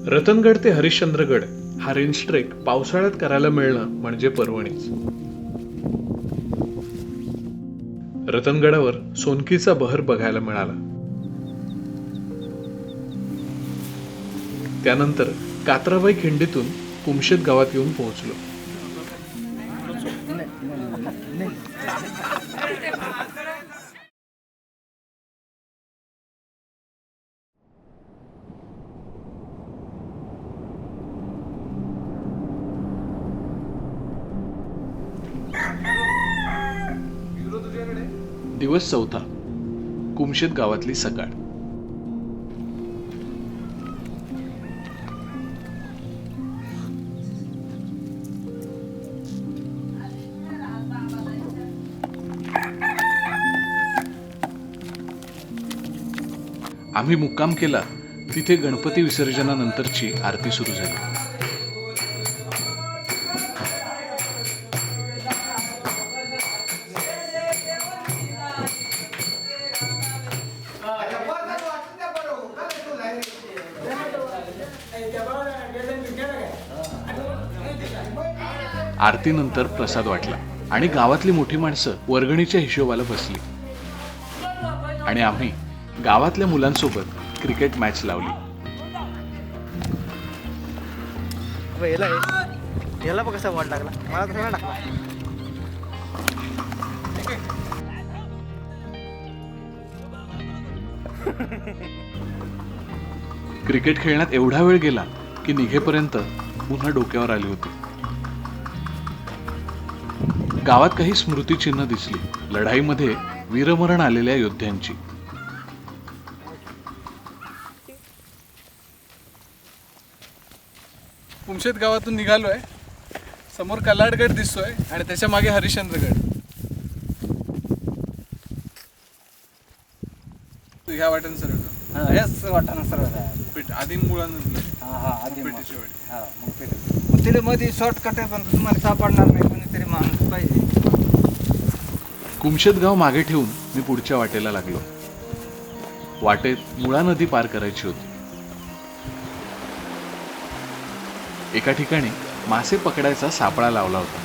रतनगड ते हरिश्चंद्रगड हा range trek पावसाळ्यात करायला मिळणं म्हणजे पर्वणीच. रतनगडावर सोनकीचा बहर बघायला मिळाला. त्यानंतर कात्राबाई खिंडीतून कुमशेत गावात येऊन पोहोचलो. दिवस चौथा. कुमशेत गावातली सकाळ. आम्ही मुक्काम केला तिथे गणपती विसर्जनानंतरची आरती सुरू झाली. आरतीनंतर प्रसाद वाटला आणि गावातली मोठी माणसं वर्गणीच्या हिशोबाला बसली आणि आम्ही गावातल्या मुलांसोबत क्रिकेट मॅच लावली. याला बघ कसा वाट लागला, मला कसा टाकला. क्रिकेट खेळण्यात एवढा वेळ गेला की निघेपर्यंत पुन्हा डोक्यावर आली होती. गावात काही स्मृतिचिन्ह दिसली, लढाईमध्ये वीरमरण आलेल्या योद्ध्यांची. कुमशेत गावातून निघालोय. समोर कलाडगड दिसतोय आणि त्याच्या मागे हरिश्चंद्रगड. ह्या वाटेन सरळ हेच वाटाणा सर्व आधी मुळांना आधी मग तिला मध्ये शॉर्टकट आहे, पण तुम्हाला सापडणार नाही. कोणीतरी माणूस पाहिजे. कुमशेत गाव मागे ठेवून मी पुढच्या वाटेला लागलो. वाटेत मुळा नदी पार करायची होती. एका ठिकाणी मासे पकडायचा सापळा लावला होता.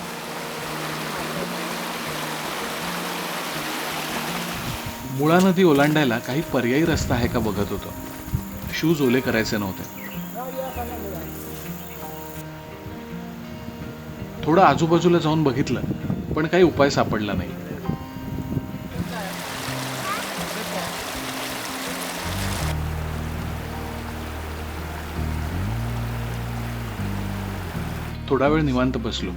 मुळा नदी ओलांडायला काही पर्यायी रस्ता आहे का बघत होतो. शूज ओले करायचे नव्हते. थोडं आजूबाजूला जाऊन बघितलं, पण काही उपाय सापडला नाही. थोडा वेळ निवांत बसलो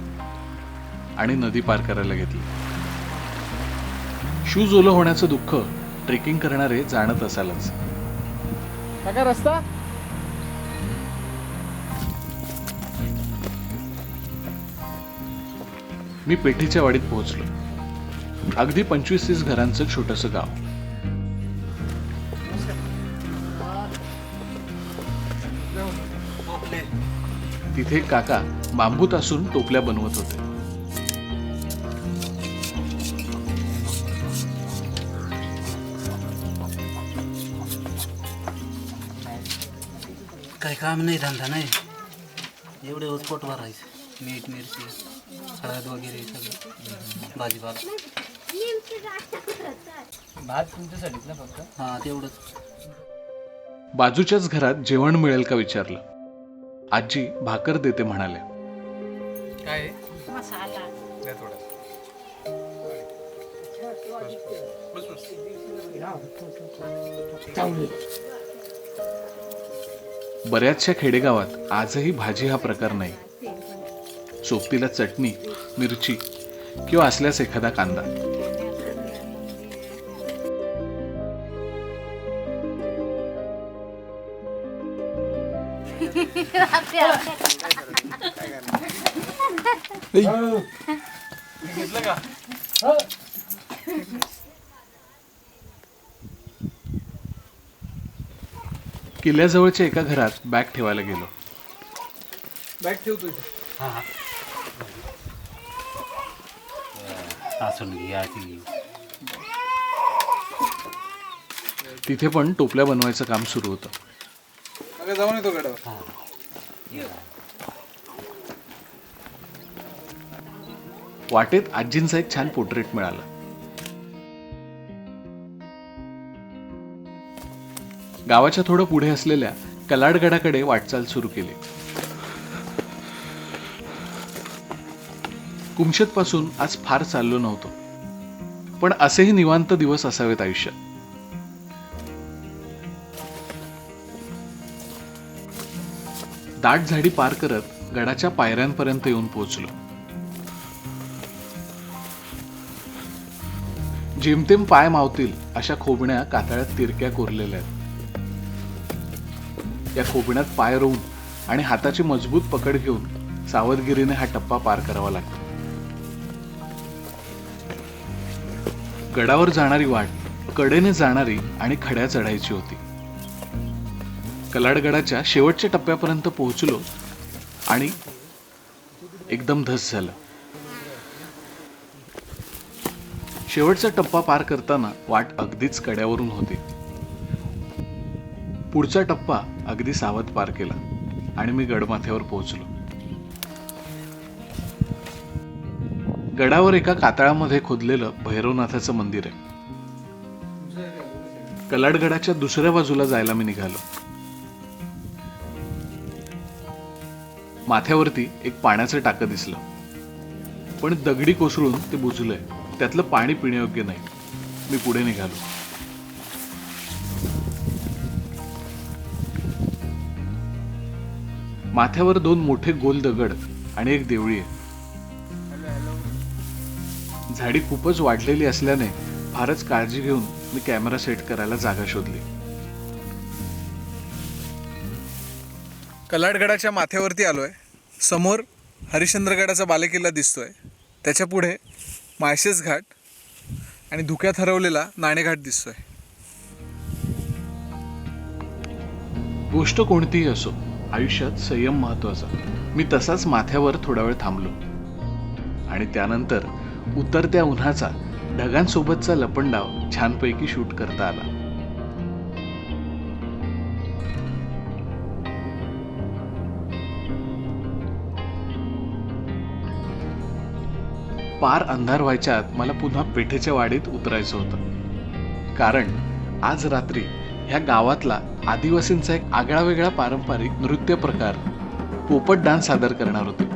आणि नदी पार करायला घेतली. शूज ओलं होण्याचं दुःख ट्रेकिंग करणारे जाणत असालच. काय रस्ता मी पेठीच्या वाडीत पोहोचलो. अगदी 25-30 घरांचं छोटंसं गाव. तिथे काका बांबू तासून टोपल्या बनवत होते. काही काम नाही, धंदा नाही. एवढे रोज पोट भरायचं. मीठ मिरची हळद वगैरे सगळं भाजीपाला. भात तुमच्यासाठीच ना फक्त. हां, तेवढंच. बाजूच्याच घरात जेवण मिळेल का विचारलं. आजी भाकर देते म्हणाल्या. काय बऱ्याचशा खेडेगावात आजही भाजी हा प्रकार नाही. सोबतीला चटणी, मिरची किंवा असल्यास एखादा कांदा. घेतलं का? किल्ल्याजवळच्या एका घरात बॅग ठेवायला गेलो. बॅग ठेवतोय. हां हां, तासून घ्या ती. तिथे पण टोपल्या बनवायचं काम सुरू होतं. मग जाऊन येतो गडावर. वाटेत आजींचा एक छान पोर्ट्रेट मिळाला. गावाच्या थोडं पुढे असलेल्या कलाडगडाकडे वाटचाल सुरू केली. कुमशेत पासून आज फार चाललो नव्हतो, पण असेही निवांत दिवस असावेत आयुष्यात. दाट झाडी पार करत गडाच्या पायऱ्यांपर्यंत येऊन पोहोचलो. जेमतेम पाय मावतील अशा खोबण्या कातळ्यात तिरक्या कोरलेल्या आहेत. या खोबण्यात पाय रोवून आणि हाताची मजबूत पकड घेऊन सावधगिरीने हा टप्पा पार करावा लागतो. गडावर जाणारी वाट कडेने जाणारी आणि खड्या चढायची होती. कलाडगडाच्या शेवटच्या टप्प्यापर्यंत पोहोचलो आणि एकदम धस झालं. शेवटचा टप्पा पार करताना वाट अगदीच कड्यावरून होती. पुढचा टप्पा अगदी सावध पार केला आणि मी गडमाथ्यावर पोहोचलो. गडावर एका कातळामध्ये खोदलेलं भैरवनाथाचं मंदिर आहे. कलाडगडाच्या दुसऱ्या बाजूला जायला मी निघालो. माथ्यावरती एक पाण्याचं टाकं दिसलं, पण दगडी कोसळून ते बुजलंय. त्यातलं पाणी पिण्यायोग्य नाही. मी पुढे निघालो. माथ्यावर 2 मोठे गोल दगड आणि एक देवळी आहे. झाडी खूपच वाढलेली असल्याने फारच काळजी घेऊन मी कॅमेरा सेट करायला जागा शोधली. कलाडगडाच्या माथ्यावरती आलोय. समोर हरिश्चंद्रगडाचा बालेकिल्ला दिसतोय. त्याच्या पुढे माळशेज घाट आणि धुक्यात हरवलेला नाणेघाट दिसतोय. गोष्ट कोणतीही असो, आयुष्यात संयम महत्वाचा. मी तसाच माथ्यावर थोडा वेळ थांबलो आणि त्यानंतर उतरत्या उन्हाचा ढगांसोबतचा लपंडाव छानपैकी शूट करता आला. पार अंधार व्हायच्या आत मला पुन्हा पेठेच्या वाडीत उतरायचं होतं, कारण आज रात्री ह्या गावातला आदिवासींचा एक आगळा वेगळा पारंपरिक नृत्य प्रकार पोपट डान्स सादर करणार होते.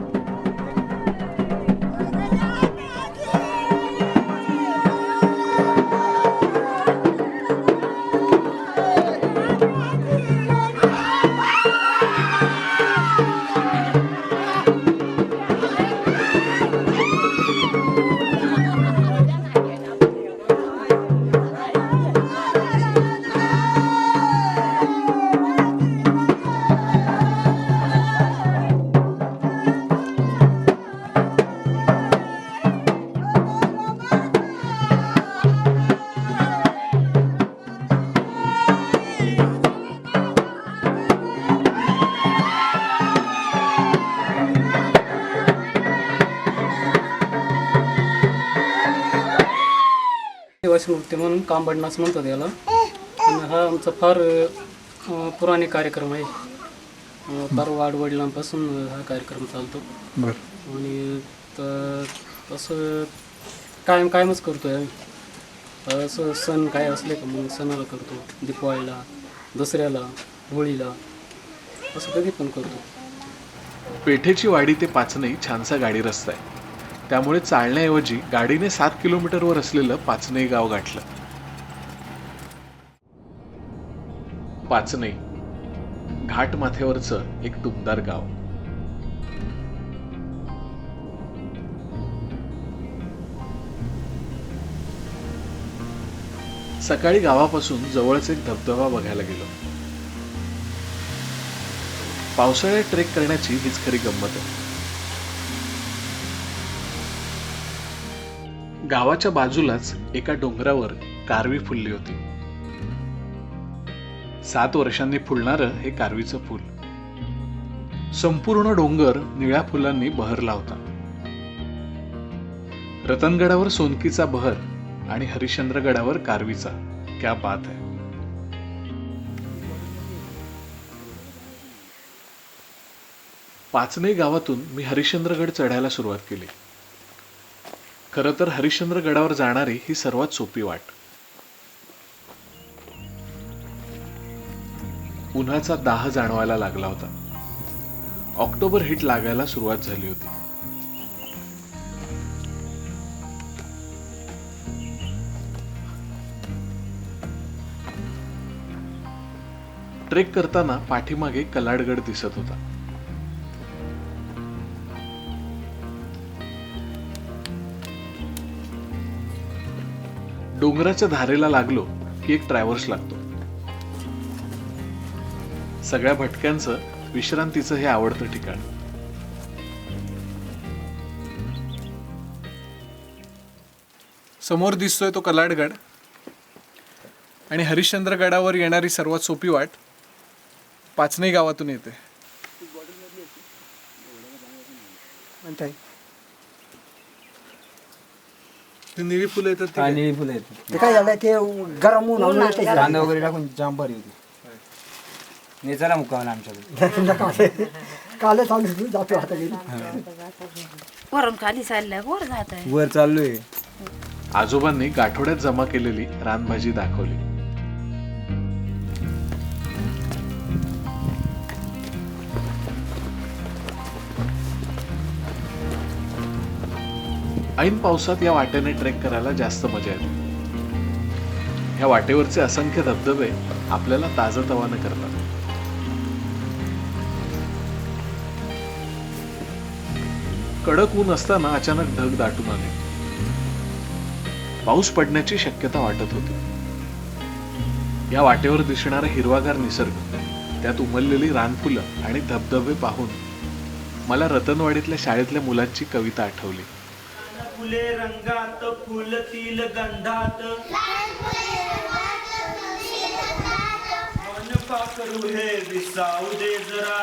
आदिवासी नृत्य म्हणून कांबड नाच म्हणतात याला. आणि हा आमचा फार पुराणे कार्यक्रम आहे. फार वाडवडिलांपासून हा कार्यक्रम चालतो. आणि तसं कायमच करतोय आम्ही. असं सण काय असले का मग सणाला करतो, दिवाळीला, दसऱ्याला, होळीला, असं कधी पण करतो. पेठेची वाडी ते पाचनई छानसा गाडी रस्ता आहे. त्यामुळे चालण्याऐवजी गाडीने 7 किलोमीटरवर असलेलं पाचनई गाव गाठलं. पाचनई घाट माथ्यावरचं एक टुमदार गाव. सकाळी गावापासून जवळच एक धबधबा बघायला गेलो. पावसाळ्यात ट्रेक करण्याची हीच खरी गंमत आहे. गावाच्या बाजूलाच एका डोंगरावर कारवी फुलली होती. 7 वर्षांनी फुलणारं हे कारवीचं फूल. संपूर्ण डोंगर निळ्या फुलांनी बहरला होता. रतनगडावर सोनकीचा बहर आणि हरिश्चंद्रगडावर कारवीचा. क्या बात है. पाचनई गावातून मी हरिश्चंद्रगड चढायला सुरुवात केली. खरं तर हरिश्चंद्रगडावर जाणारी ही सर्वात सोपी वाट. उन्हाचा दाह जाणवायला लागला होता. ऑक्टोबर हिट लागायला सुरुवात झाली होती. ट्रेक करताना पाठीमागे कलाडगड दिसत होता. डोंगराच्या धारेला लागलो की एक ट्रॅव्हर्स लागतो. सगळ्या भटक्यांचं विश्रांतीचं हे आवडतं ठिकाण. समोर दिसतोय तो कलाडगड आणि हरिश्चंद्रगडावर येणारी सर्वात सोपी वाट पाचनई गावातून येते. ती निळी फुलं येतात ती काय? निळी फुलं येतात. ते काय झालं ते गरम ऊन कांदा वगैरे टाकून जाम भारी होती. नेचाला मुक्कावला आमच्याकडे. काल चालू जातो आता गेली. वरून खाली चाललंय वर जात आहे. वर चाललोय. आजोबांनी गाठोड्यात जमा केलेली रानभाजी दाखवली. ऐन पावसात या वाटेने ट्रेक करायला जास्त मजा येते. ह्या वाटेवरचे असंख्य धबधबे आपल्याला ताजतवानं करतात. कडक ऊन असताना अचानक ढग दाटून आले. पाऊस पडण्याची शक्यता वाटत होती. या वाटेवर दिसणारा हिरवागार निसर्ग, त्यात उमललेली रानफुलं आणि धबधबे पाहून मला रतनवाडीतल्या शाळेतल्या मुलांची कविता आठवली. फुले रंगात फुलतील गंधात मन पाखरू हे विसाऊ दे जरा.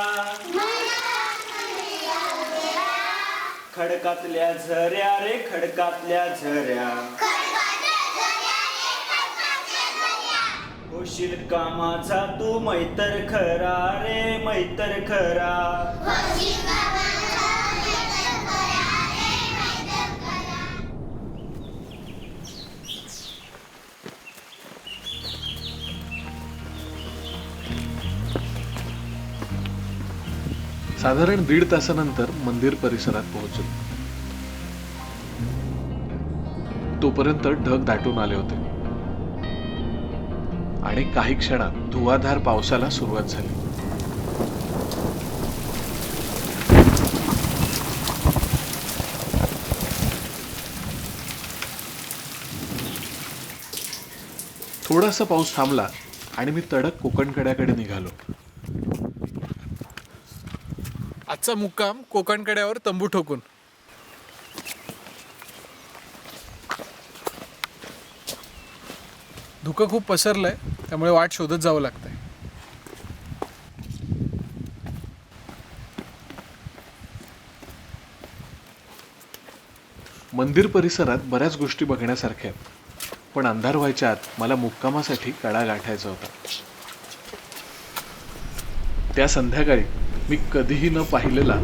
खडकातल्या झऱ्या रे खडकातल्या झऱ्या होशील कामाचा तू मैतर खरा रे मैतर खरा. साधारण 1.5 तासानंतर मंदिर परिसरात पोहोचलो. तोपर्यंत ढग दाटून आले होते आणि काही क्षणात धुवाधार पावसाला सुरुवात झाली. थोडासा पाऊस थांबला आणि मी तडक कोकणकड्याकडे निघालो. आजचा मुक्काम कोकणकड्यावर तंबू ठोकून. धुकं खूप पसरलंय, त्यामुळे वाट शोधत जावं लागतंय. मंदिर परिसरात बऱ्याच गोष्टी बघण्यासारख्या आहेत, पण अंधार व्हायच्या आत मला मुक्कामासाठी कडा गाठायचा होता. त्या संध्याकाळी मी कधीही न पाहिलेला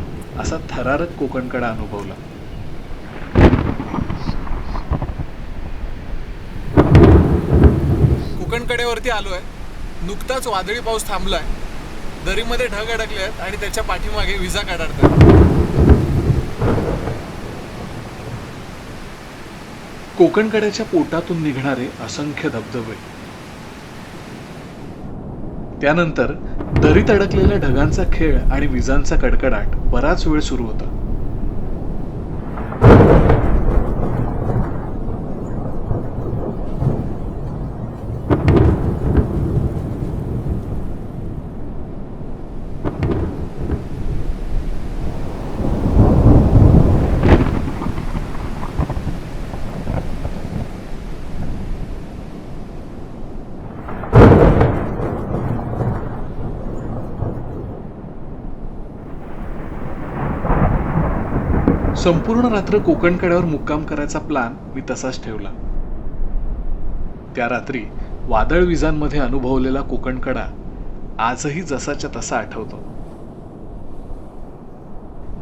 असा थरारक कोकणकडा अनुभवला. कोकणकड्यावरती आलोय. नुकताच वादळी पाऊस थांबलाय. दरीमध्ये ढग अडकले आहेत आणि त्याच्या पाठीमागे विजा कडाडतात. कोकणकड्याच्या पोटातून निघणारे असंख्य धबधबे, त्यानंतर दरीत अडकलेल्या ढगांचा खेळ आणि विजांचा कडकडाट बराच वेळ सुरू होता. संपूर्ण रात्र कोकणकड्यावर मुक्काम करायचा प्लान मी तसाच ठेवला. त्या रात्री वादळ विजांमध्ये अनुभवलेला कोकणकडा आजही जसाच्या तसा आठवतो.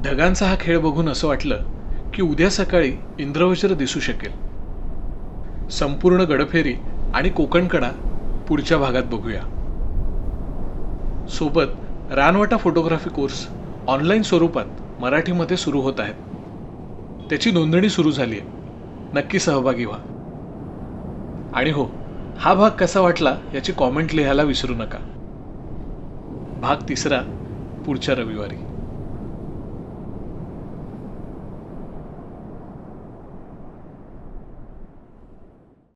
ढगांचा हा खेळ बघून असं वाटलं की उद्या सकाळी इंद्रवज्र दिसू शकेल. संपूर्ण गडफेरी आणि कोकणकडा पुढच्या भागात बघूया. सोबत रानवाटा फोटोग्राफी कोर्स ऑनलाईन स्वरूपात मराठीमध्ये सुरू होत आहेत. त्याची नोंदणी सुरू झाली आहे. नक्की सहभागी व्हा. आणि हो, हा भाग कसा वाटला याची कॉमेंट लिहायला विसरू नका. भाग 3 पुढच्या रविवारी.